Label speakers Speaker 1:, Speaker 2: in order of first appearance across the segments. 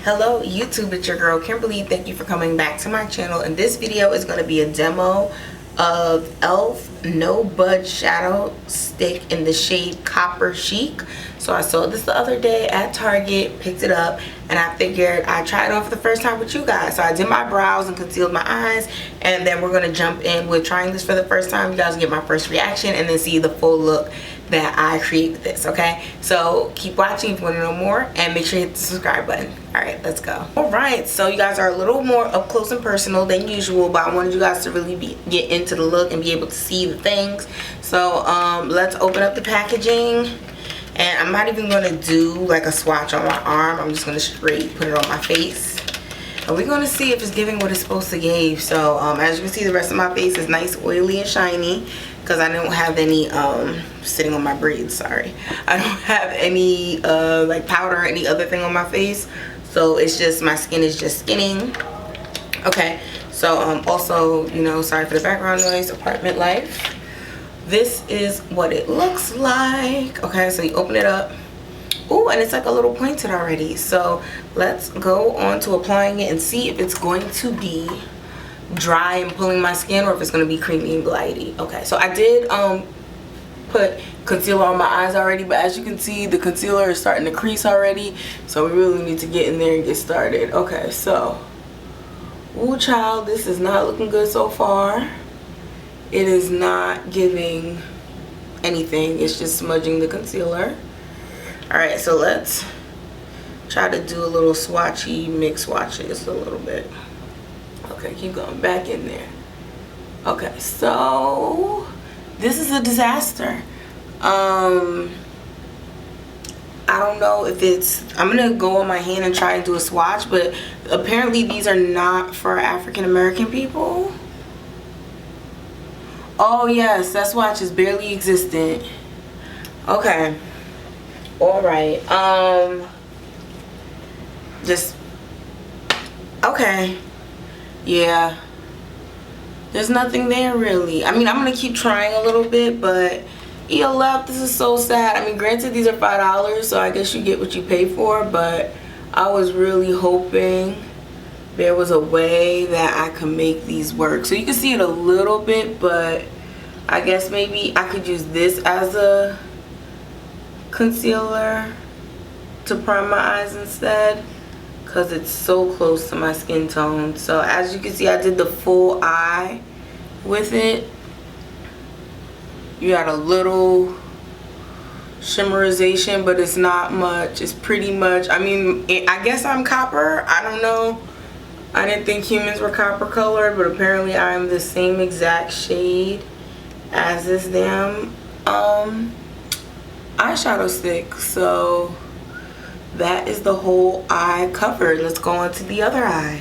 Speaker 1: Hello YouTube, it's your girl Kimberly. Thank you for coming back to my channel, and this video is going to be a demo of E.l.f. No Budge Shadow Stick in the shade Cooper Chic. So I saw this the other day at Target, picked it up, and I figured I'd try it on for the first time with you guys. So I did my brows and concealed my eyes, and then we're going to jump in with trying this for the first time. You guys get my first reaction and then see the full look that I create with this, okay? So keep watching if you want to know more, and make sure you hit the subscribe button. All right, let's go. All right, so you guys are a little more up close and personal than usual, but I wanted you guys to really get into the look and be able to see the things. So let's open up the packaging, and I'm not even going to do like a swatch on my arm. I'm just going to straight put it on my face, and we're going to see if it's giving what it's supposed to give. So as you can see, the rest of my face is nice, oily, and shiny, because I don't have any sitting on my braids, sorry, I don't have any like powder or any other thing on my face, so it's just my skin is just skinning. Okay, so also, you know, sorry for the background noise, apartment life. This is what it looks like. Okay, so you open it up. Oh, and it's like a little pointed already. So let's go on to applying it and see if it's going to be dry and pulling my skin, or if it's going to be creamy and glidey. Okay, so I did put concealer on my eyes already, but as you can see, the concealer is starting to crease already, so we really need to get in there and get started. Okay, so ooh child, this is not looking good so far. It is not giving anything, it's just smudging the concealer. Alright, so let's try to do a little swatchy, mix swatches a little bit. Okay, keep going back in there. Okay, so this is a disaster. I don't know if it's, I'm gonna go on my hand and try and do a swatch, but apparently these are not for African American people. Oh yes, that swatch is barely existent. Okay, all right. Just okay. Yeah, there's nothing there really. I mean, I'm gonna keep trying a little bit, but E.l.f, this is so sad. I mean, granted, these are $5, so I guess you get what you pay for, but I was really hoping there was a way that I could make these work. So you can see it a little bit, but I guess maybe I could use this as a concealer to prime my eyes instead, because it's so close to my skin tone. So as you can see, I did the full eye with it. You got a little shimmerization, but it's not much. It's pretty much, I mean, I guess I'm copper, I don't know. I didn't think humans were copper colored, but apparently I'm the same exact shade as this damn eyeshadow stick. So that is the whole eye covered. Let's go on to the other eye.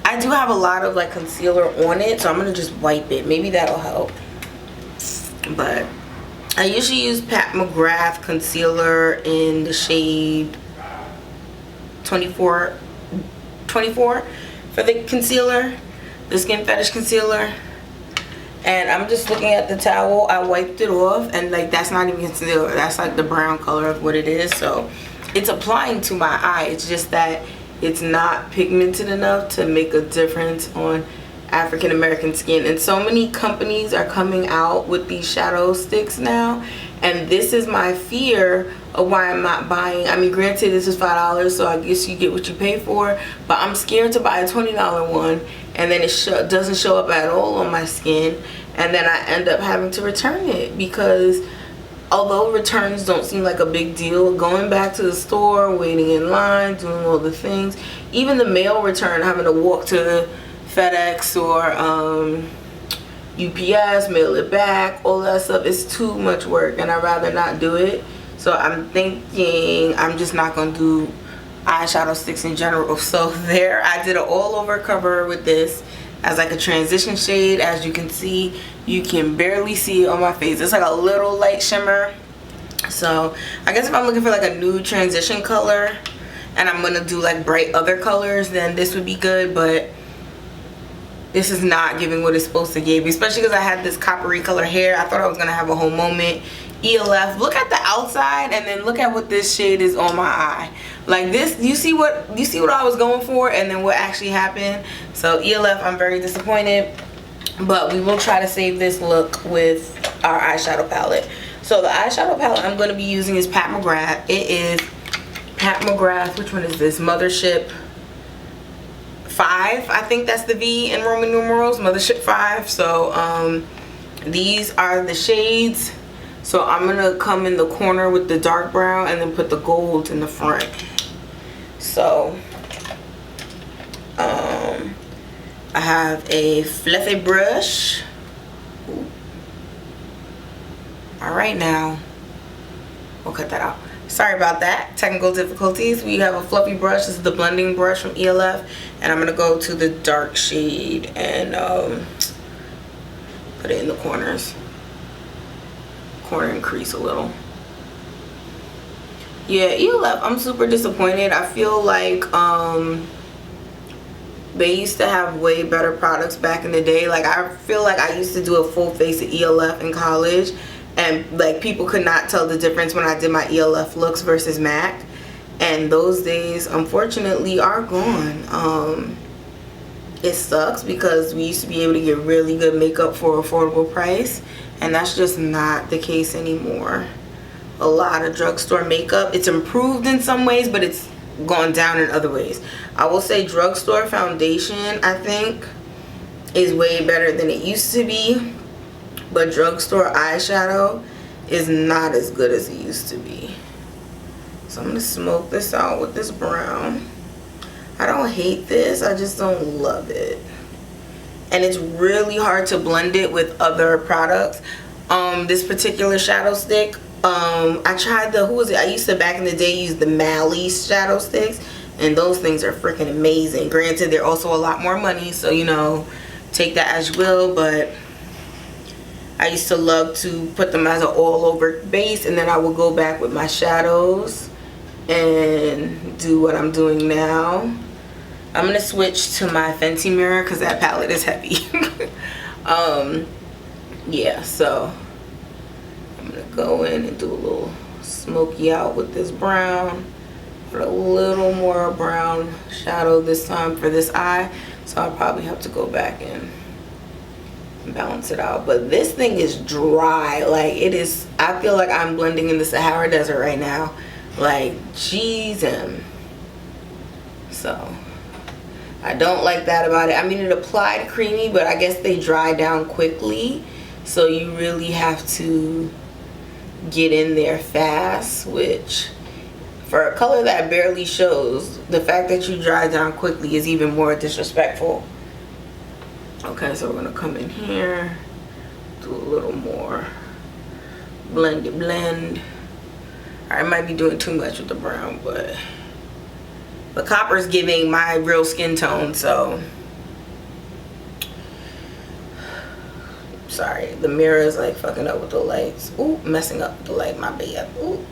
Speaker 1: I do have a lot of like concealer on it, so I'm gonna just wipe it. Maybe that'll help. But I usually use Pat McGrath concealer in the shade 24 for the concealer, the Skin Fetish concealer. And I'm just looking at the towel. I wiped it off, and like that's not even concealer, that's like the brown color of what it is. So it's applying to my eye. It's just that it's not pigmented enough to make a difference on African American skin. And so many companies are coming out with these shadow sticks now, and this is my fear of why I'm not buying. I mean, granted, this is $5, so I guess you get what you pay for, but I'm scared to buy a $20 one, and then it doesn't show up at all on my skin, and then I end up having to return it, because although returns don't seem like a big deal, going back to the store, waiting in line, doing all the things, even the mail return, having to walk to FedEx or UPS, mail it back, all that stuff is too much work, and I'd rather not do it. So I'm thinking I'm just not gonna do eyeshadow sticks in general. So there, I did an all over cover with this as like a transition shade. As you can see, you can barely see it on my face. It's like a little light shimmer. So I guess if I'm looking for like a nude transition color and I'm gonna do like bright other colors, then this would be good, but this is not giving what it's supposed to give, especially because I had this coppery color hair. I thought I was gonna have a whole moment E.l.f. Look at the outside and then look at what this shade is on my eye. Like this, you see what I was going for and then what actually happened. So E.l.f. I'm very disappointed, but we will try to save this look with our eyeshadow palette. So the eyeshadow palette I'm going to be using is Pat McGrath. It is Pat McGrath, which one is this? Mothership 5, I think that's the V in Roman numerals, Mothership 5. So these are the shades. So I'm gonna come in the corner with the dark brown and then put the gold in the front. So I have a fluffy brush. Ooh. All right, now we'll cut that out. Sorry about that, technical difficulties. We have a fluffy brush. This is the blending brush from E.l.f. and I'm gonna go to the dark shade and put it in the corners. Corner and crease a little. Yeah, E.l.f. I'm super disappointed. I feel like they used to have way better products back in the day. Like I feel like I used to do a full face of E.l.f. in college, and like people could not tell the difference when I did my E.l.f. looks versus MAC. And those days unfortunately are gone. It sucks because we used to be able to get really good makeup for an affordable price, and that's just not the case anymore. A lot of drugstore makeup, it's improved in some ways, but it's gone down in other ways. I will say drugstore foundation, I think, is way better than it used to be, but drugstore eyeshadow is not as good as it used to be. So I'm gonna smoke this out with this brown. I don't hate this, I just don't love it. And it's really hard to blend it with other products. This particular shadow stick, I tried the, who was it? I used to back in the day use the Mally shadow sticks, and those things are freaking amazing. Granted, they're also a lot more money, so you know, take that as you will, but I used to love to put them as an all over base, and then I would go back with my shadows and do what I'm doing now. I'm gonna switch to my Fenty mirror because that palette is heavy. Yeah, so I'm gonna go in and do a little smoky out with this brown. Put a little more brown shadow this time for this eye, so I'll probably have to go back and balance it out. But this thing is dry. Like it is, I feel like I'm blending in the Sahara Desert right now. Like jeez. So I don't like that about it. I mean, it applied creamy, but I guess they dry down quickly, so you really have to get in there fast, which for a color that barely shows, the fact that you dry down quickly is even more disrespectful. Okay, so we're gonna come in here, do a little more blend. I might be doing too much with the brown, but the copper's giving my real skin tone, so sorry, the mirror is like fucking up with the lights. Ooh, messing up with the light, my bad. Ooh,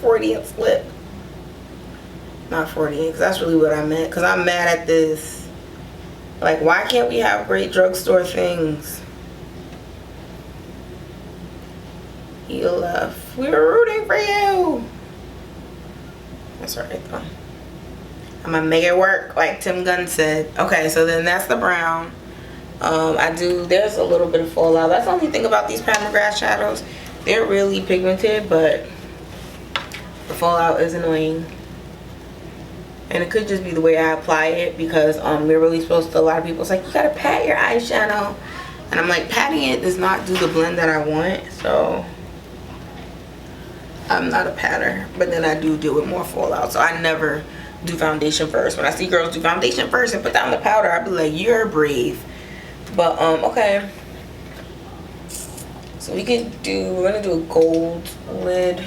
Speaker 1: Freudian slip. Not Freudian, because that's really what I meant, because I'm mad at this. Like, why can't we have great drugstore things? E.l.f. We were rooting for you. That's alright though. I'm gonna make it work, like Tim Gunn said. Okay, so then that's the brown. There's a little bit of fallout. That's the only thing about these Pat McGrath shadows. They're really pigmented, but the fallout is annoying. And it could just be the way I apply it, because we're really supposed to, a lot of people, it's like, you gotta pat your eyeshadow. And I'm like, patting it does not do the blend that I want, so I'm not a patter. But then I do deal with more fallout, so I never do foundation first. When I see girls do foundation first and put down the powder, I be like, you're brave. But okay, so we're gonna do a gold lid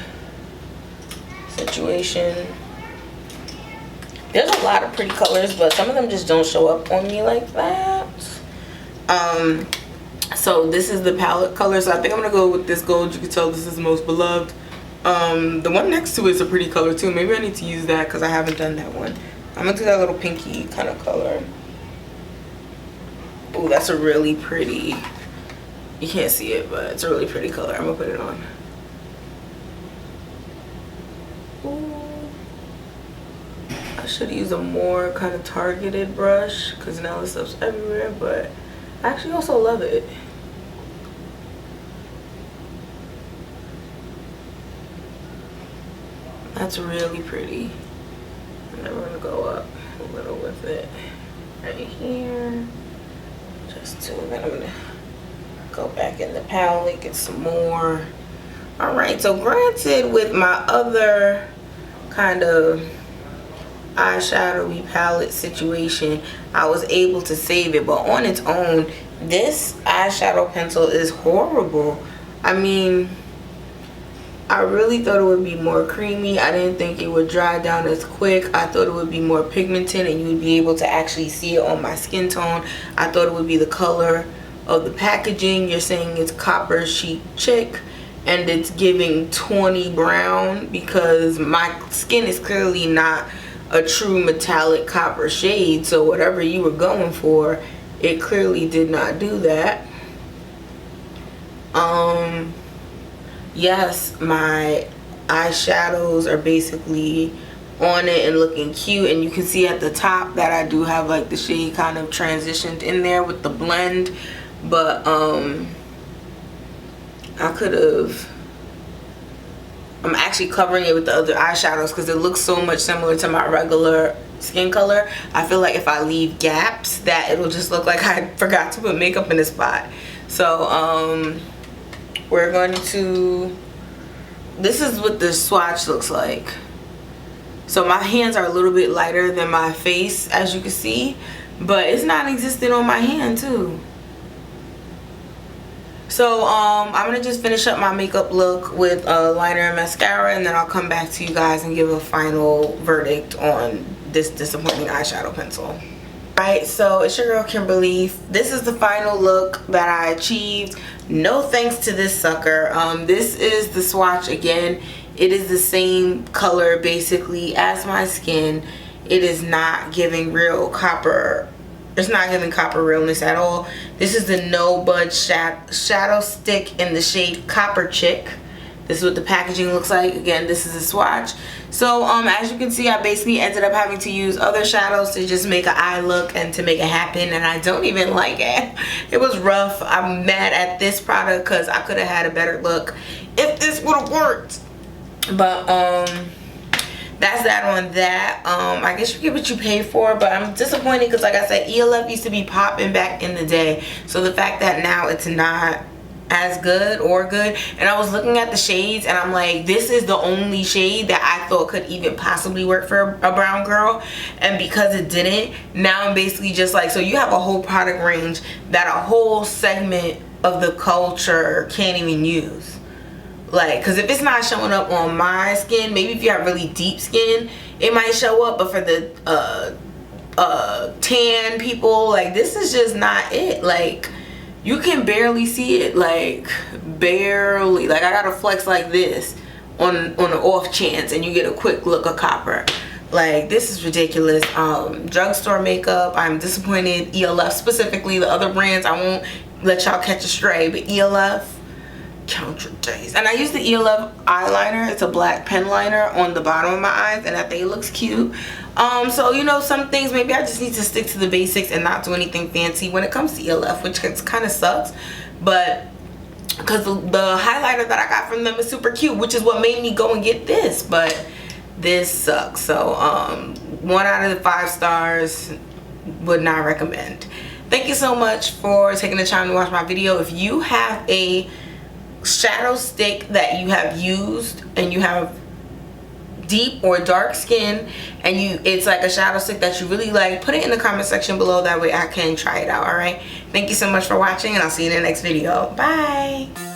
Speaker 1: situation. There's a lot of pretty colors, but some of them just don't show up on me like that. So this is the palette color, so I think I'm gonna go with this gold. You can tell this is the most beloved. The one next to it is a pretty color too. Maybe I need to use that because I haven't done that one. I'm gonna do that little pinky kind of color. Oh, that's a really pretty, you can't see it, but it's a really pretty color. I'm gonna put it on. Ooh. I should use a more kind of targeted brush because now this stuff's everywhere, but I actually also love it. That's really pretty. And then we're gonna go up a little with it right here. Just to, then I'm gonna go back in the palette, get some more. All right, so granted with my other kind of eyeshadowy palette situation, I was able to save it, but on its own, this eyeshadow pencil is horrible. I mean, I really thought it would be more creamy. I didn't think it would dry down as quick. I thought it would be more pigmented and you would be able to actually see it on my skin tone. I thought it would be the color of the packaging. You're saying it's Cooper Chic and it's giving 20 brown because my skin is clearly not a true metallic copper shade. So whatever you were going for, it clearly did not do that. Yes, my eyeshadows are basically on it and looking cute, and you can see at the top that I do have like the shade kind of transitioned in there with the blend, but I could have, I'm actually covering it with the other eyeshadows because it looks so much similar to my regular skin color. I feel like if I leave gaps that it'll just look like I forgot to put makeup in a spot. So we're going to, this is what the swatch looks like. So my hands are a little bit lighter than my face, as you can see, but it's non-existent on my hand too. So I'm gonna just finish up my makeup look with a liner and mascara, and then I'll come back to you guys and give a final verdict on this disappointing eyeshadow pencil. Right, so it's your girl Kimberly. This is the final look that I achieved. No thanks to this sucker. This is the swatch again. It is the same color basically as my skin. It is not giving real copper. It's not giving copper realness at all. This is the No Budge Shadow Stick in the shade Cooper Chic. This is what the packaging looks like. Again, this is a swatch. So as you can see, I basically ended up having to use other shadows to just make an eye look and to make it happen, and I don't even like it. It was rough. I'm mad at this product because I could have had a better look if this would have worked. But that's that on that. I guess you get what you pay for, but I'm disappointed because, like I said, E.l.f. used to be popping back in the day. So the fact that now it's not as good or good, and I was looking at the shades and I'm like, this is the only shade that I thought could even possibly work for a brown girl, and because it didn't, now I'm basically just like, so you have a whole product range that a whole segment of the culture can't even use. Like, because if it's not showing up on my skin, maybe if you have really deep skin it might show up, but for the tan people, like, this is just not it. Like, you can barely see it, like barely. Like, I gotta flex like this on an off chance and you get a quick look of copper. Like, this is ridiculous. Drugstore makeup, I'm disappointed. E.l.f. specifically, the other brands I won't let y'all catch a stray, but E.l.f. count your days. And I use the E.l.f. eyeliner. It's a black pen liner on the bottom of my eyes, and I think it looks cute. So, you know, some things maybe I just need to stick to the basics and not do anything fancy when it comes to E.l.f., which kind of sucks, but because the highlighter that I got from them is super cute, which is what made me go and get this, but this sucks. So 1 out of the 5 stars, would not recommend. Thank you so much for taking the time to watch my video. If you have a shadow stick that you have used and you have deep or dark skin and it's like a shadow stick that you really like, put it in the comment section below. That way I can try it out. All right, thank you so much for watching, and I'll see you in the next video. Bye.